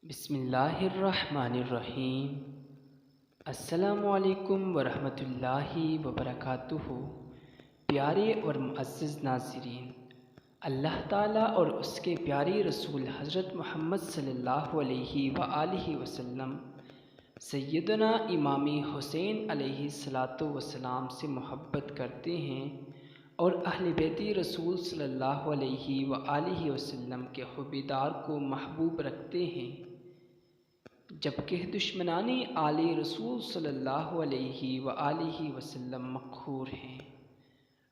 بسم اللہ الرحمن الرحیم۔ السلام علیکم ورحمۃ اللہ وبرکاتہ۔ پیارے اور معزز ناظرین، اللہ تعالیٰ اور اس کے پیارے رسول حضرت محمد صلی اللہ علیہ وآلہ وسلم سیدنا امام حسین علیہ السلام سے محبت کرتے ہیں اور اہل بیت رسول صلی اللہ علیہ وآلہ وسلم کے حبیدار کو محبوب رکھتے ہیں، جبکہ دشمنان آل رسول صلی اللہ علیہ وآلہ وسلم مقہور ہیں۔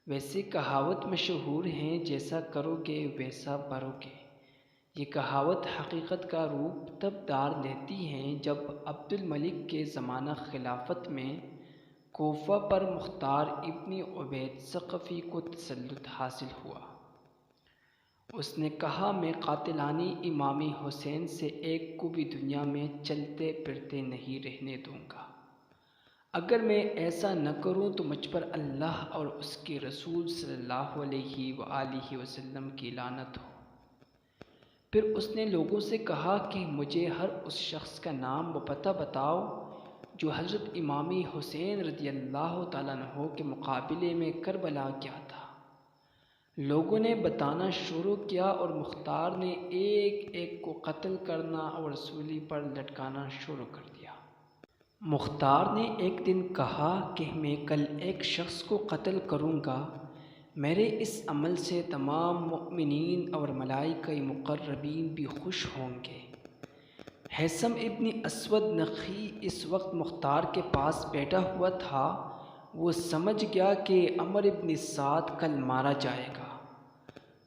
ویسے کہاوت مشہور ہیں، جیسا کرو گے ویسا بھرو گے۔ یہ کہاوت حقیقت کا روپ تب دار لیتی ہے جب عبد الملک کے زمانہ خلافت میں کوفہ پر مختار ابن عبید ثقفی کو تسلط حاصل ہوا۔ اس نے کہا، میں قاتلان امام حسین سے ایک کو بھی دنیا میں چلتے پھرتے نہیں رہنے دوں گا۔ اگر میں ایسا نہ کروں تو مجھ پر اللہ اور اس کے رسول صلی اللہ علیہ وآلہ وسلم کی لعنت ہو۔ پھر اس نے لوگوں سے کہا کہ مجھے ہر اس شخص کا نام و پتہ بتاؤ جو حضرت امام حسین رضی اللہ تعالیٰ عنہ کے مقابلے میں کربلا گیا تھا۔ لوگوں نے بتانا شروع کیا اور مختار نے ایک ایک کو قتل کرنا اور سولی پر لٹکانا شروع کر دیا۔ مختار نے ایک دن کہا کہ میں کل ایک شخص کو قتل کروں گا، میرے اس عمل سے تمام مؤمنین اور ملائکہ مقربین بھی خوش ہوں گے۔ ہیثم ابن اسود نخعی اس وقت مختار کے پاس بیٹھا ہوا تھا۔ وہ سمجھ گیا کہ عمر ابن سعد کل مارا جائے گا۔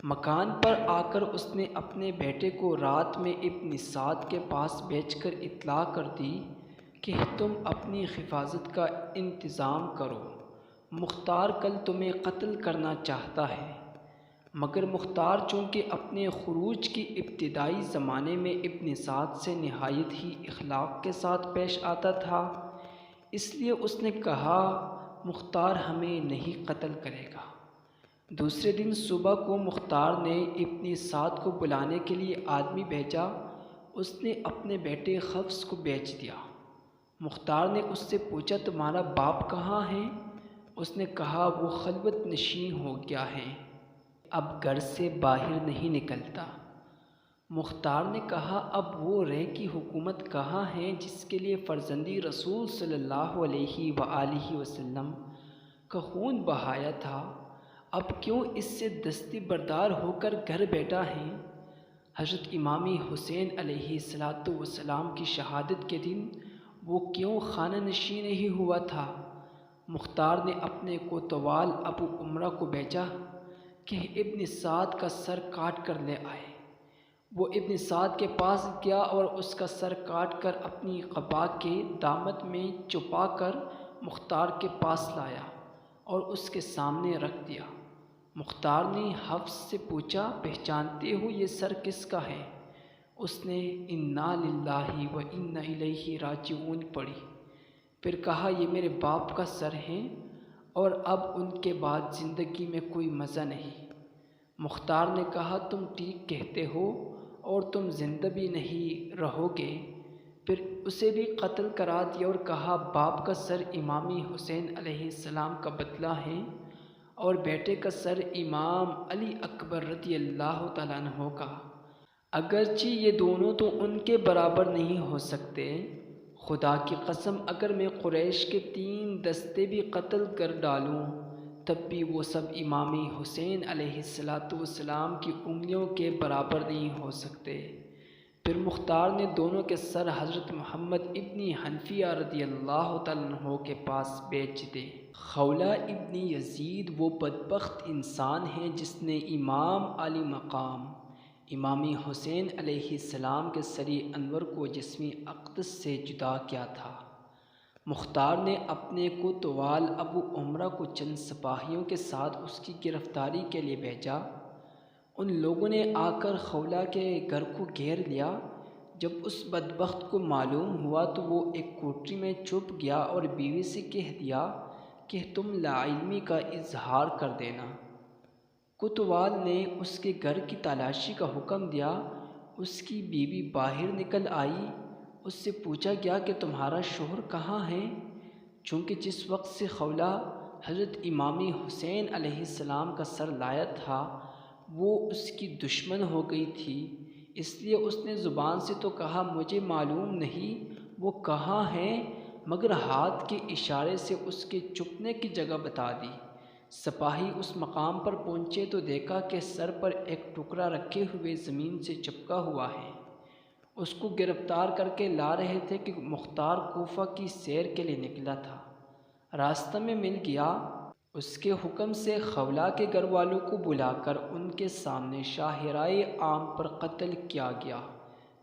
مکان پر آ کر اس نے اپنے بیٹے کو رات میں ابن سعد کے پاس بھیج کر اطلاع کر دی کہ تم اپنی حفاظت کا انتظام کرو، مختار کل تمہیں قتل کرنا چاہتا ہے۔ مگر مختار چونکہ اپنے خروج کی ابتدائی زمانے میں ابن سعد سے نہایت ہی اخلاق کے ساتھ پیش آتا تھا، اس لیے اس نے کہا، مختار ہمیں نہیں قتل کرے گا۔ دوسرے دن صبح کو مختار نے ابن سعد کو بلانے کے لیے آدمی بھیجا۔ اس نے اپنے بیٹے حفص کو بھیج دیا۔ مختار نے اس سے پوچھا، تمہارا باپ کہاں ہے؟ اس نے کہا، وہ خلوت نشین ہو گیا ہے، اب گھر سے باہر نہیں نکلتا۔ مختار نے کہا، اب وہ رے کی حکومت کہاں ہے جس کے لیے فرزندی رسول صلی اللہ علیہ وآلہ وسلم کا خون بہایا تھا، اب کیوں اس سے دستی بردار ہو کر گھر بیٹھا ہے؟ حضرت امام حسین علیہ السلام کی شہادت کے دن وہ کیوں خانہ نشین نہیں ہوا تھا؟ مختار نے اپنے کوتوال ابو عمرہ کو بھیجا کہ ابن سعد کا سر کاٹ کر لے آئے۔ وہ ابن سعد کے پاس گیا اور اس کا سر کاٹ کر اپنی قبا کے دامن میں چھپا کر مختار کے پاس لایا اور اس کے سامنے رکھ دیا۔ مختار نے حفص سے پوچھا، پہچانتے ہو یہ سر کس کا ہے؟ اس نے انا للہ و انا الیہ راجعون پڑھی، پھر کہا، یہ میرے باپ کا سر ہے اور اب ان کے بعد زندگی میں کوئی مزہ نہیں۔ مختار نے کہا، تم ٹھیک کہتے ہو اور تم زندہ بھی نہیں رہو گے۔ پھر اسے بھی قتل کرا دیا اور کہا، باپ کا سر امام حسین علیہ السلام کا بدلہ ہے اور بیٹے کا سر امام علی اکبر رضی اللہ تعالیٰ عنہ کا، اگرچہ یہ دونوں تو ان کے برابر نہیں ہو سکتے۔ خدا کی قسم، اگر میں قریش کے 3 دستے بھی قتل کر ڈالوں تب بھی وہ سب امام حسین علیہ السلام کی انگلیوں کے برابر نہیں ہو سکتے۔ پھر مختار نے دونوں کے سر حضرت محمد ابن حنفیہ رضی اللہ تعالیٰ عنہ کے پاس بیچ دے۔ خولہ ابن یزید وہ بدبخت انسان ہے جس نے امام علی مقام امام حسین علیہ السلام کے سری انور کو جسمی اقدس سے جدا کیا تھا۔ مختار نے اپنے کوتوال ابو عمرہ کو چند سپاہیوں کے ساتھ اس کی گرفتاری کے لیے بھیجا۔ ان لوگوں نے آ کر خولہ کے گھر کو گھیر لیا۔ جب اس بدبخت کو معلوم ہوا تو وہ ایک کوٹری میں چھپ گیا اور بیوی سے کہہ دیا کہ تم لاعلمی کا اظہار کر دینا۔ کوتوال نے اس کے گھر کی تلاشی کا حکم دیا۔ اس کی بیوی باہر نکل آئی۔ اس سے پوچھا گیا کہ تمہارا شوہر کہاں ہے؟ چونکہ جس وقت سے خولہ حضرت امام حسین علیہ السلام کا سر لایا تھا وہ اس کی دشمن ہو گئی تھی، اس لیے اس نے زبان سے تو کہا مجھے معلوم نہیں وہ کہاں ہے، مگر ہاتھ کے اشارے سے اس کے چھپنے کی جگہ بتا دی۔ سپاہی اس مقام پر پہنچے تو دیکھا کہ سر پر ایک ٹکڑا رکھے ہوئے زمین سے چپکا ہوا ہے۔ اس کو گرفتار کر کے لا رہے تھے کہ مختار کوفہ کی سیر کے لیے نکلا تھا، راستہ میں مل گیا۔ اس کے حکم سے خولہ کے گھر والوں کو بلا کر ان کے سامنے شاہرائے عام پر قتل کیا گیا،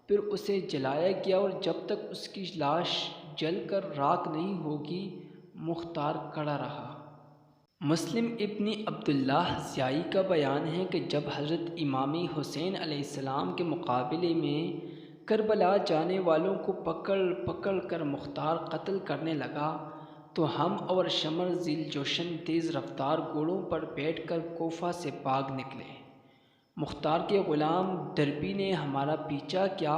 پھر اسے جلایا گیا، اور جب تک اس کی لاش جل کر راکھ نہیں ہوگی مختار کھڑا رہا۔ مسلم ابن عبداللہ زیائی کا بیان ہے کہ جب حضرت امام حسین علیہ السلام کے مقابلے میں کربلا جانے والوں کو پکڑ پکڑ کر مختار قتل کرنے لگا تو ہم اور شمر ذیل جوشن تیز رفتار گھوڑوں پر بیٹھ کر کوفہ سے بھاگ نکلے۔ مختار کے غلام دربی نے ہمارا پیچھا کیا،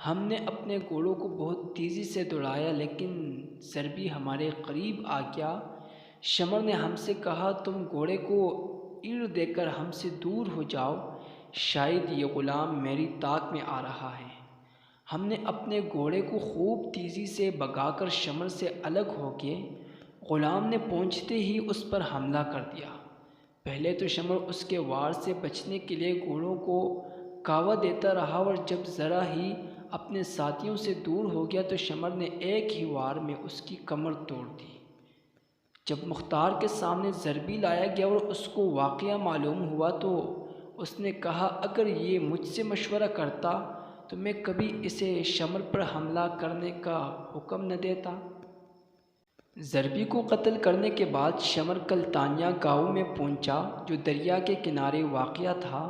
ہم نے اپنے گھوڑوں کو بہت تیزی سے دوڑایا لیکن ضربی ہمارے قریب آ گیا۔ شمر نے ہم سے کہا تم گھوڑے کو ایڑ دے کر ہم سے دور ہو جاؤ، شاید یہ غلام میری طاق میں آ رہا ہے۔ ہم نے اپنے گھوڑے کو خوب تیزی سے بھگا کر شمر سے الگ ہو گئے۔ غلام نے پہنچتے ہی اس پر حملہ کر دیا۔ پہلے تو شمر اس کے وار سے بچنے کے لیے گھوڑوں کو کاوا دیتا رہا، اور جب ذرا ہی اپنے ساتھیوں سے دور ہو گیا تو شمر نے ایک ہی وار میں اس کی کمر توڑ دی۔ جب مختار کے سامنے ضربی لایا گیا اور اس کو واقعہ معلوم ہوا تو اس نے کہا اگر یہ مجھ سے مشورہ کرتا تو میں کبھی اسے شمر پر حملہ کرنے کا حکم نہ دیتا۔ ضربی کو قتل کرنے کے بعد شمر کلتانیہ گاؤں میں پہنچا جو دریا کے کنارے واقع تھا۔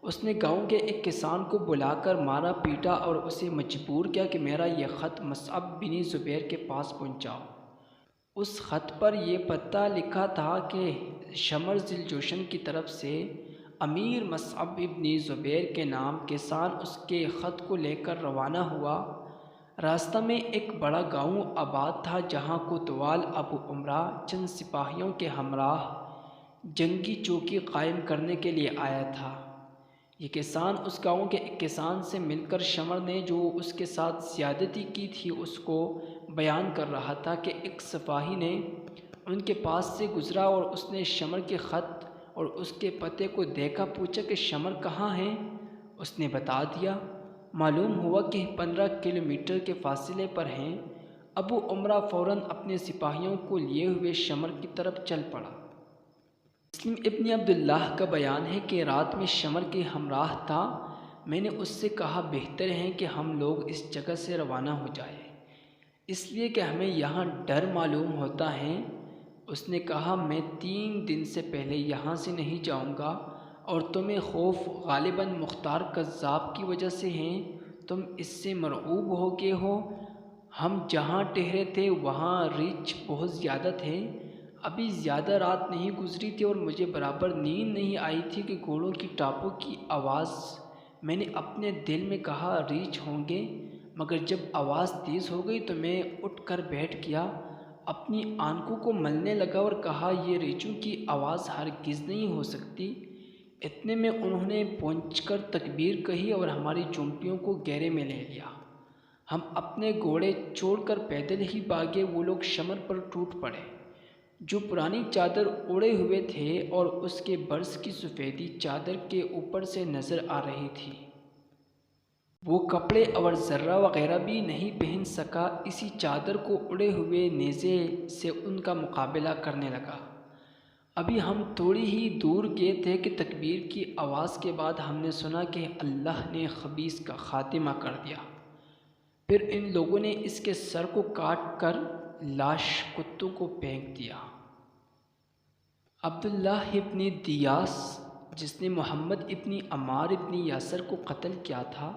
اس نے گاؤں کے ایک کسان کو بلا کر مارا پیٹا اور اسے مجبور کیا کہ میرا یہ خط مصعب بن زبیر کے پاس پہنچاؤ۔ اس خط پر یہ پتہ لکھا تھا کہ شمر ذیل جوشن کی طرف سے امیر مصعب بن زبیر کے نام کسان اس کے خط کو لے کر روانہ ہوا۔ راستہ میں ایک بڑا گاؤں آباد تھا جہاں کوتوال ابو عمرہ چند سپاہیوں کے ہمراہ جنگی چوکی قائم کرنے کے لیے آیا تھا۔ یہ کسان اس گاؤں کے ایک کسان سے مل کر شمر نے جو اس کے ساتھ زیادتی کی تھی اس کو بیان کر رہا تھا کہ ایک سپاہی نے ان کے پاس سے گزرا اور اس نے شمر کے خط اور اس کے پتے کو دیکھا، پوچھا کہ شمر کہاں ہے؟ اس نے بتا دیا۔ معلوم ہوا کہ 15 کلومیٹر کے فاصلے پر ہیں۔ ابو عمرہ فوراً اپنے سپاہیوں کو لیے ہوئے شمر کی طرف چل پڑا۔ مسلم ابن عبداللہ کا بیان ہے کہ رات میں شمر کے ہمراہ تھا۔ میں نے اس سے کہا بہتر ہے کہ ہم لوگ اس جگہ سے روانہ ہو جائیں، اس لیے کہ ہمیں یہاں ڈر معلوم ہوتا ہے۔ اس نے کہا میں 3 دن سے پہلے یہاں سے نہیں جاؤں گا اور تمہیں خوف غالباً مختار کذاب کی وجہ سے ہے، تم اس سے مرعوب ہو گئے ہو۔ ہم جہاں ٹھہرے تھے وہاں ریچھ بہت زیادہ تھے، ابھی زیادہ رات نہیں گزری تھی اور مجھے برابر نیند نہیں آئی تھی کہ گھوڑوں کی ٹاپوں کی آواز۔ میں نے اپنے دل میں کہا ریچھ ہوں گے، مگر جب آواز تیز ہو گئی تو میں اٹھ کر بیٹھ گیا، اپنی آنکھوں کو ملنے لگا اور کہا یہ ریچھوں کی آواز ہرگز نہیں ہو سکتی۔ اتنے میں انہوں نے پہنچ کر تکبیر کہی اور ہماری چونٹیوں کو گھیرے میں لے لیا۔ ہم اپنے گھوڑے چھوڑ کر پیدل ہی بھاگے۔ وہ لوگ شمر پر ٹوٹ پڑے جو پرانی چادر اوڑھے ہوئے تھے اور اس کے برس کی سفیدی چادر کے اوپر سے نظر آ رہی تھی۔ وہ کپڑے اور ذرہ وغیرہ بھی نہیں پہن سکا، اسی چادر کو اوڑھے ہوئے نیزے سے ان کا مقابلہ کرنے لگا۔ ابھی ہم تھوڑی ہی دور گئے تھے کہ تکبیر کی آواز کے بعد ہم نے سنا کہ اللہ نے خبیث کا خاتمہ کر دیا۔ پھر ان لوگوں نے اس کے سر کو کاٹ کر لاش کتوں کو پھینک دیا۔ عبداللہ ابن دیاس جس نے محمد ابن عمار ابن یاسر کو قتل کیا تھا،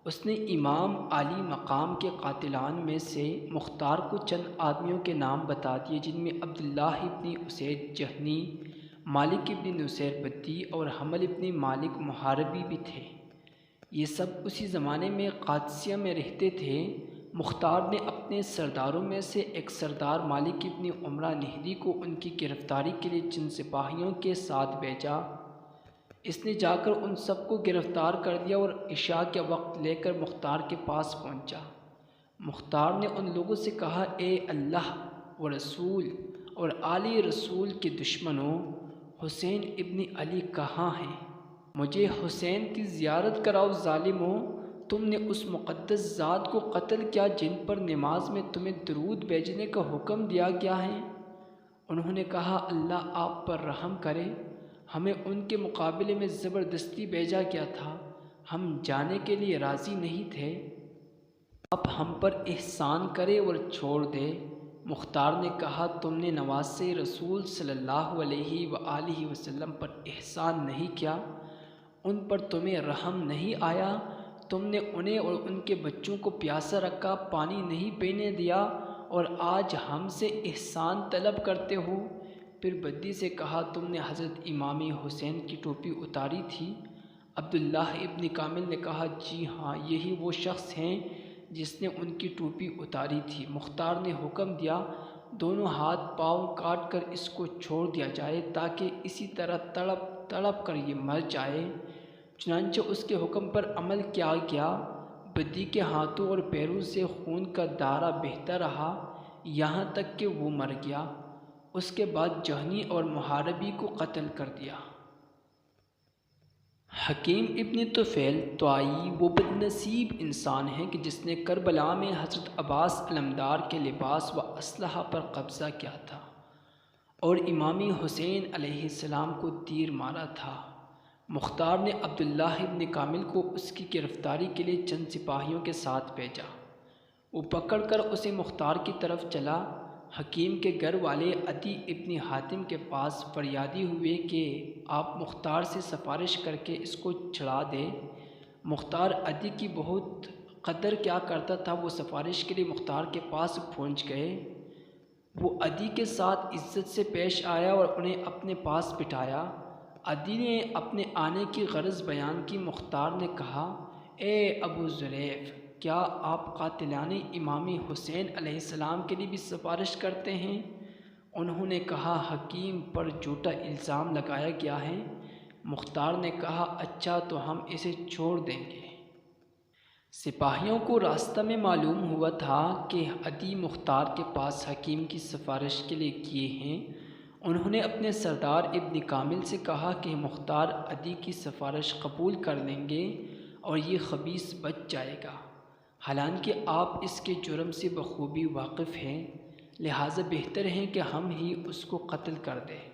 اس نے امام عالی مقام کے قاتلان میں سے مختار کو چند آدمیوں کے نام بتا دیے جن میں عبداللہ ابن اسید جہنی، مالک ابن نصیر بدی اور حمل ابن مالک محاربی بھی تھے۔ یہ سب اسی زمانے میں قادسیہ میں رہتے تھے۔ مختار نے اپنے سرداروں میں سے ایک سردار مالک ابن عمرہ نہری کو ان کی گرفتاری کے لیے چند سپاہیوں کے ساتھ بھیجا۔ اس نے جا کر ان سب کو گرفتار کر دیا اور عشاء کے وقت لے کر مختار کے پاس پہنچا۔ مختار نے ان لوگوں سے کہا، اے اللہ و رسول اور آل رسول کے دشمنوں، حسین ابن علی کہاں ہیں؟ مجھے حسین کی زیارت کراؤ۔ ظالموں، تم نے اس مقدس ذات کو قتل کیا جن پر نماز میں تمہیں درود بھیجنے کا حکم دیا گیا ہے۔ انہوں نے کہا، اللہ آپ پر رحم کرے، ہمیں ان کے مقابلے میں زبردستی بھیجا گیا تھا، ہم جانے کے لیے راضی نہیں تھے، اب ہم پر احسان کرے اور چھوڑ دے۔ مختار نے کہا، تم نے نواسے رسول صلی اللہ علیہ وآلہ وسلم پر احسان نہیں کیا، ان پر تمہیں رحم نہیں آیا، تم نے انہیں اور ان کے بچوں کو پیاسا رکھا، پانی نہیں پینے دیا، اور آج ہم سے احسان طلب کرتے ہو۔ پھر بدی سے کہا، تم نے حضرت امام حسین کی ٹوپی اتاری تھی؟ عبداللہ ابن کامل نے کہا، جی ہاں، یہی وہ شخص ہیں جس نے ان کی ٹوپی اتاری تھی۔ مختار نے حکم دیا، دونوں ہاتھ پاؤں کاٹ کر اس کو چھوڑ دیا جائے تاکہ اسی طرح تڑپ تڑپ کر یہ مر جائے۔ چنانچہ اس کے حکم پر عمل کیا گیا۔ بدی کے ہاتھوں اور پیروں سے خون کا دھارا بہتا رہا یہاں تک کہ وہ مر گیا۔ اس کے بعد جہنی اور محاربی کو قتل کر دیا۔ حکیم ابن طفیل طائی وہ بد نصیب انسان ہے کہ جس نے کربلا میں حضرت عباس علمدار کے لباس و اسلحہ پر قبضہ کیا تھا اور امام حسین علیہ السلام کو تیر مارا تھا۔ مختار نے عبداللہ ابن کامل کو اس کی گرفتاری کے لیے چند سپاہیوں کے ساتھ بھیجا۔ وہ پکڑ کر اسے مختار کی طرف چلا۔ حکیم کے گھر والے عدی ابن حاتم کے پاس فریادی ہوئے کہ آپ مختار سے سفارش کر کے اس کو چھڑا دیں۔ مختار عدی کی بہت قدر کیا کرتا تھا، وہ سفارش کے لیے مختار کے پاس پہنچ گئے۔ وہ عدی کے ساتھ عزت سے پیش آیا اور انہیں اپنے پاس بٹھایا۔ عدی نے اپنے آنے کی غرض بیان کی۔ مختار نے کہا، اے ابو ذریف، کیا آپ قاتلان امام حسین علیہ السلام کے لیے بھی سفارش کرتے ہیں؟ انہوں نے کہا، حکیم پر جھوٹا الزام لگایا گیا ہے۔ مختار نے کہا، اچھا تو ہم اسے چھوڑ دیں گے۔ سپاہیوں کو راستہ میں معلوم ہوا تھا کہ عدی مختار کے پاس حکیم کی سفارش کے لیے کیے ہیں۔ انہوں نے اپنے سردار ابن کامل سے کہا کہ مختار عدی کی سفارش قبول کر لیں گے اور یہ خبیث بچ جائے گا، حالانکہ آپ اس کے جرم سے بخوبی واقف ہیں، لہٰذا بہتر ہے کہ ہم ہی اس کو قتل کر دیں۔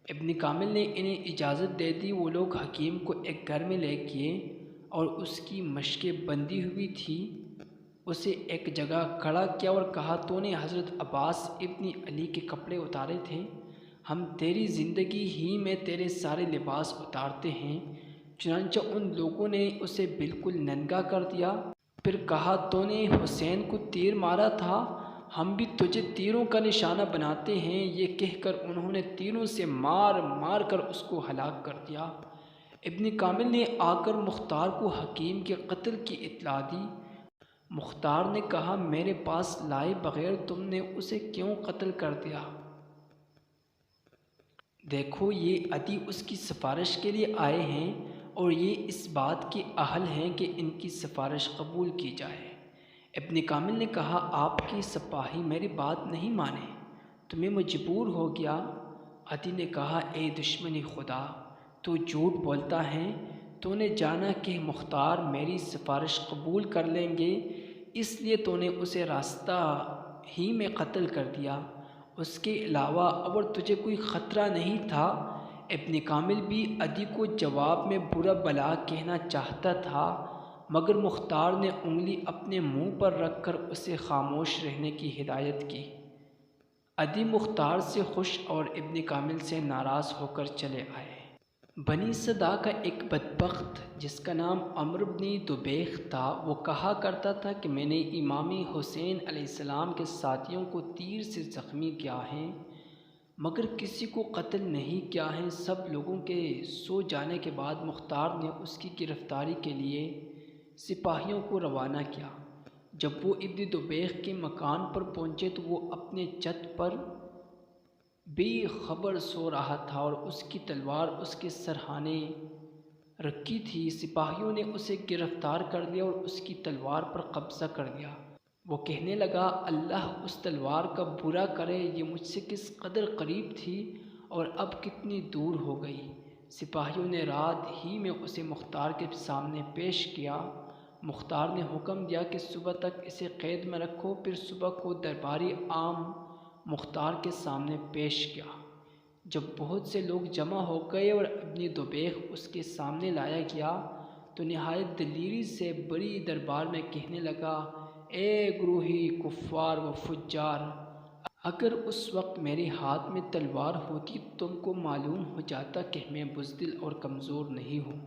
ابن کامل نے انہیں اجازت دے دی۔ وہ لوگ حکیم کو ایک گھر میں لے گئے اور اس کی مشقیں بندھی ہوئی تھی، اسے ایک جگہ کھڑا کیا اور کہا، تو نے حضرت عباس ابن علی کے کپڑے اتارے تھے، ہم تیری زندگی ہی میں تیرے سارے لباس اتارتے ہیں۔ چنانچہ ان لوگوں نے اسے بالکل ننگا کر دیا۔ پھر کہا، تو نے حسین کو تیر مارا تھا، ہم بھی تجھے تیروں کا نشانہ بناتے ہیں۔ یہ کہہ کر انہوں نے تیروں سے مار مار کر اس کو ہلاک کر دیا۔ ابن کامل نے آ کر مختار کو حکیم کے قتل کی اطلاع دی۔ مختار نے کہا، میرے پاس لائے بغیر تم نے اسے کیوں قتل کر دیا؟ دیکھو، یہ عدی اس کی سفارش کے لیے آئے ہیں اور یہ اس بات کے اہل ہیں کہ ان کی سفارش قبول کی جائے۔ ابن کامل نے کہا، آپ کی سپاہی میری بات نہیں مانے، تمہیں مجبور ہو گیا۔ عدی نے کہا، اے دشمن خدا، تو جھوٹ بولتا ہے، تو نے جانا کہ مختار میری سفارش قبول کر لیں گے، اس لیے تو نے اسے راستہ ہی میں قتل کر دیا، اس کے علاوہ اور تجھے کوئی خطرہ نہیں تھا۔ ابن کامل بھی عدی کو جواب میں برا بلا کہنا چاہتا تھا، مگر مختار نے انگلی اپنے منہ پر رکھ کر اسے خاموش رہنے کی ہدایت کی۔ عدی مختار سے خوش اور ابن کامل سے ناراض ہو کر چلے آئے۔ بنی صدا کا ایک بدبخت جس کا نام عمرو بن دبیخ تھا، وہ کہا کرتا تھا کہ میں نے امام حسین علیہ السلام کے ساتھیوں کو تیر سے زخمی کیا ہے، مگر کسی کو قتل نہیں کیا ہے۔ سب لوگوں کے سو جانے کے بعد مختار نے اس کی گرفتاری کے لیے سپاہیوں کو روانہ کیا۔ جب وہ ابن دبیغ کے مکان پر پہنچے تو وہ اپنے چھت پر بے خبر سو رہا تھا اور اس کی تلوار اس کے سرہانے رکھی تھی۔ سپاہیوں نے اسے گرفتار کر لیا اور اس کی تلوار پر قبضہ کر لیا۔ وہ کہنے لگا، اللہ اس تلوار کا برا کرے، یہ مجھ سے کس قدر قریب تھی اور اب کتنی دور ہو گئی۔ سپاہیوں نے رات ہی میں اسے مختار کے سامنے پیش کیا۔ مختار نے حکم دیا کہ صبح تک اسے قید میں رکھو، پھر صبح کو درباری عام مختار کے سامنے پیش کیا۔ جب بہت سے لوگ جمع ہو گئے اور ابن دبیغ اس کے سامنے لایا گیا تو نہایت دلیری سے بڑی دربار میں کہنے لگا، اے گروہی کفار و فجار، اگر اس وقت میرے ہاتھ میں تلوار ہوتی تو تم کو معلوم ہو جاتا کہ میں بزدل اور کمزور نہیں ہوں۔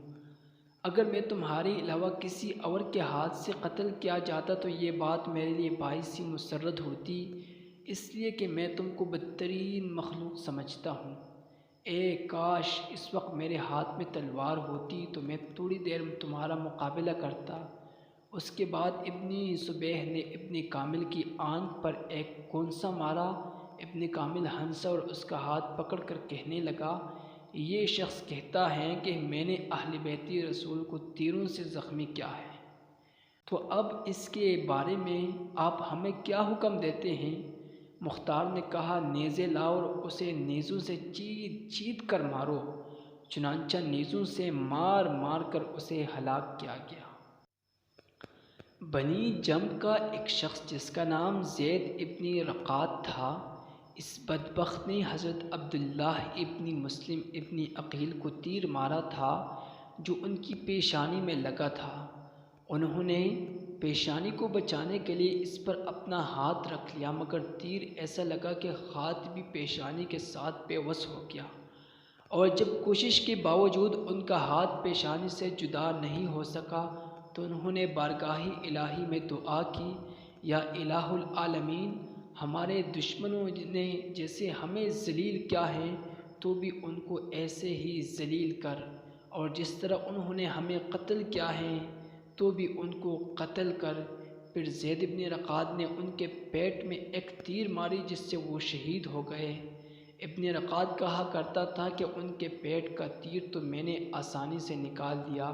اگر میں تمہارے علاوہ کسی اور کے ہاتھ سے قتل کیا جاتا تو یہ بات میرے لیے باعث مسرت ہوتی، اس لیے کہ میں تم کو بدترین مخلوق سمجھتا ہوں۔ اے کاش اس وقت میرے ہاتھ میں تلوار ہوتی تو میں تھوڑی دیر میں تمہارا مقابلہ کرتا۔ اس کے بعد ابن صبیح نے ابن کامل کی آنکھ پر ایک کونسا مارا۔ ابن کامل ہنسا اور اس کا ہاتھ پکڑ کر کہنے لگا، یہ شخص کہتا ہے کہ میں نے اہل بیت رسول کو تیروں سے زخمی کیا ہے، تو اب اس کے بارے میں آپ ہمیں کیا حکم دیتے ہیں؟ مختار نے کہا، نیزے لاؤ اور اسے نیزوں سے چیت چیت کر مارو۔ چنانچہ نیزوں سے مار مار کر اسے ہلاک کیا گیا۔ بنی جم کا ایک شخص جس کا نام زید ابن رقات تھا، اس بدبخت نے حضرت عبداللہ ابن مسلم ابن عقیل کو تیر مارا تھا جو ان کی پیشانی میں لگا تھا۔ انہوں نے پیشانی کو بچانے کے لیے اس پر اپنا ہاتھ رکھ لیا، مگر تیر ایسا لگا کہ ہاتھ بھی پیشانی کے ساتھ بے وس ہو گیا، اور جب کوشش کے باوجود ان کا ہاتھ پیشانی سے جدا نہیں ہو سکا تو انہوں نے بارگاہ الہی میں دعا کی، یا الہ العالمین، ہمارے دشمنوں نے جیسے ہمیں ذلیل کیا ہے تو بھی ان کو ایسے ہی ذلیل کر، اور جس طرح انہوں نے ہمیں قتل کیا ہے تو بھی ان کو قتل کر۔ پھر زید بن رقات نے ان کے پیٹ میں ایک تیر ماری جس سے وہ شہید ہو گئے۔ ابن رقات کہا کرتا تھا کہ ان کے پیٹ کا تیر تو میں نے آسانی سے نکال دیا،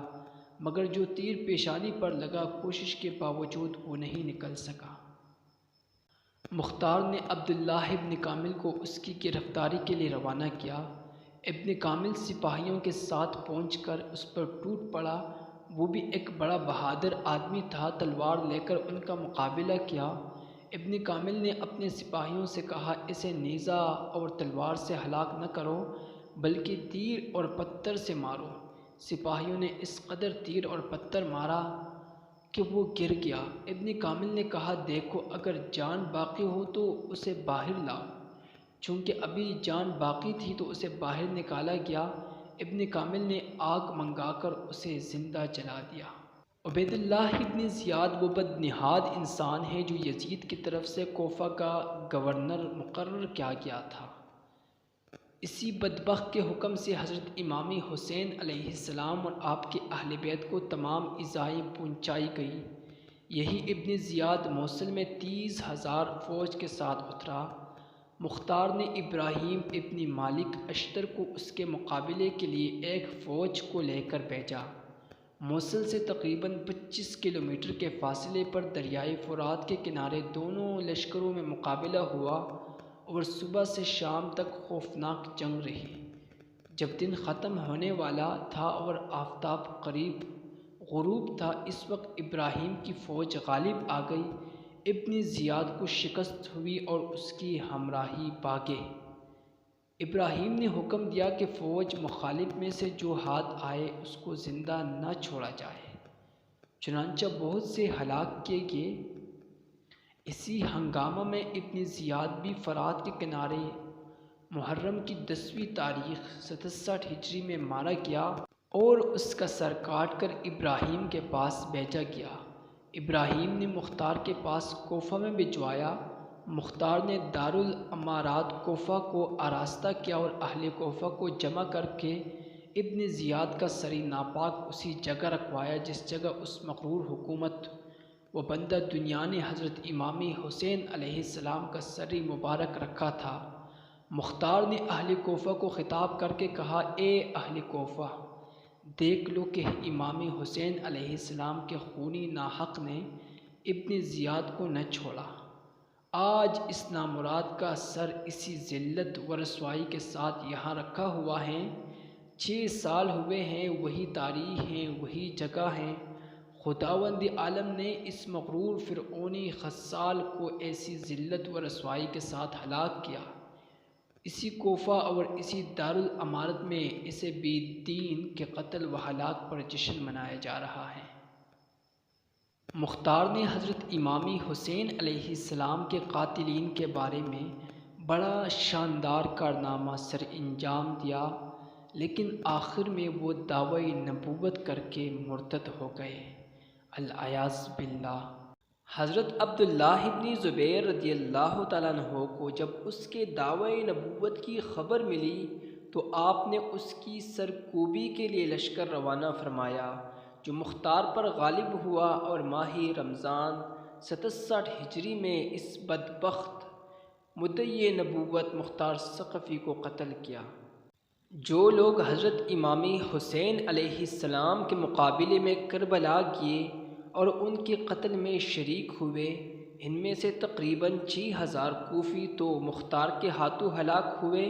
مگر جو تیر پیشانی پر لگا کوشش کے باوجود وہ نہیں نکل سکا۔ مختار نے عبداللہ ابن کامل کو اس کی گرفتاری کے لیے روانہ کیا۔ ابن کامل سپاہیوں کے ساتھ پہنچ کر اس پر ٹوٹ پڑا۔ وہ بھی ایک بڑا بہادر آدمی تھا، تلوار لے کر ان کا مقابلہ کیا۔ ابن کامل نے اپنے سپاہیوں سے کہا، اسے نیزہ اور تلوار سے ہلاک نہ کرو بلکہ تیر اور پتھر سے مارو۔ سپاہیوں نے اس قدر تیر اور پتھر مارا کہ وہ گر گیا۔ ابن کامل نے کہا، دیکھو اگر جان باقی ہو تو اسے باہر لاؤ۔ چونکہ ابھی جان باقی تھی تو اسے باہر نکالا گیا۔ ابن کامل نے آگ منگا کر اسے زندہ جلا دیا۔ عبید اللہ ابن زیاد وہ بد نہاد انسان ہے جو یزید کی طرف سے کوفہ کا گورنر مقرر کیا گیا تھا۔ اسی بدبخت کے حکم سے حضرت امام حسین علیہ السلام اور آپ کے اہل بیت کو تمام ایذائیں پہنچائی گئی۔ یہی ابن زیاد موصل میں 30,000 فوج کے ساتھ اترا۔ مختار نے ابراہیم ابن مالک اشتر کو اس کے مقابلے کے لیے ایک فوج کو لے کر بھیجا۔ موصل سے تقریباً 25 کلومیٹر کے فاصلے پر دریائے فرات کے کنارے دونوں لشکروں میں مقابلہ ہوا اور صبح سے شام تک خوفناک جنگ رہی۔ جب دن ختم ہونے والا تھا اور آفتاب قریب غروب تھا، اس وقت ابراہیم کی فوج غالب آ گئی۔ ابن زیاد کو شکست ہوئی اور اس کی ہمراہی بھاگے۔ ابراہیم نے حکم دیا کہ فوج مخالف میں سے جو ہاتھ آئے اس کو زندہ نہ چھوڑا جائے۔ چنانچہ بہت سے ہلاک کیے گئے۔ اسی ہنگامہ میں ابن زیاد بھی فرات کے کنارے محرم کی 10ویں تاریخ 67 ہجری میں مارا گیا اور اس کا سر کاٹ کر ابراہیم کے پاس بھیجا گیا۔ ابراہیم نے مختار کے پاس کوفہ میں بھجوایا۔ مختار نے دارالامارات کوفہ کو آراستہ کیا اور اہل کوفہ کو جمع کر کے ابن زیاد کا سری ناپاک اسی جگہ رکھوایا جس جگہ اس مغرور حکومت و بندہ دنیا نے حضرت امامی حسین علیہ السلام کا سری مبارک رکھا تھا۔ مختار نے اہل کوفہ کو خطاب کر کے کہا، اے اہل کوفہ، دیکھ لو کہ امام حسین علیہ السلام کے خونی ناحق نے ابن زیاد کو نہ چھوڑا۔ آج اس نامراد کا سر اسی ذلت و رسوائی کے ساتھ یہاں رکھا ہوا ہے۔ 6 سال ہوئے ہیں، وہی تاریخ ہیں، وہی جگہ ہیں۔ خداوند عالم نے اس مغرور فرعونی خصال کو ایسی ذلت و رسوائی کے ساتھ ہلاک کیا۔ اسی کوفہ اور اسی دارالامارت میں اسے بے دین کے قتل و ہلاک پر جشن منایا جا رہا ہے۔ مختار نے حضرت امامی حسین علیہ السلام کے قاتلین کے بارے میں بڑا شاندار کارنامہ سر انجام دیا، لیکن آخر میں وہ دعوی نبوت کر کے مرتد ہو گئے، العیاذ باللہ۔ حضرت عبداللہ ابن زبیر رضی اللہ تعالیٰ عنہ کو جب اس کے دعوی نبوت کی خبر ملی تو آپ نے اس کی سرکوبی کے لیے لشکر روانہ فرمایا، جو مختار پر غالب ہوا اور ماہ رمضان 67 ہجری میں اس بدبخت مدعی نبوت مختار ثقفی کو قتل کیا۔ جو لوگ حضرت امامی حسین علیہ السلام کے مقابلے میں کربلا گئے اور ان کے قتل میں شریک ہوئے، ان میں سے تقریباً 6000 کوفی تو مختار کے ہاتھوں ہلاک ہوئے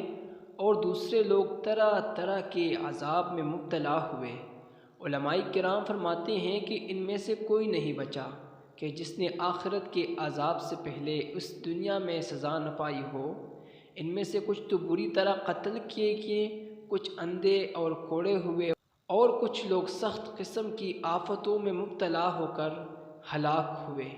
اور دوسرے لوگ طرح طرح کے عذاب میں مبتلا ہوئے۔ علماء کرام فرماتے ہیں کہ ان میں سے کوئی نہیں بچا کہ جس نے آخرت کے عذاب سے پہلے اس دنیا میں سزا نہ پائی ہو۔ ان میں سے کچھ تو بری طرح قتل کیے گئے، کچھ اندھے اور کوڑے ہوئے اور کچھ لوگ سخت قسم کی آفتوں میں مبتلا ہو کر ہلاک ہوئے۔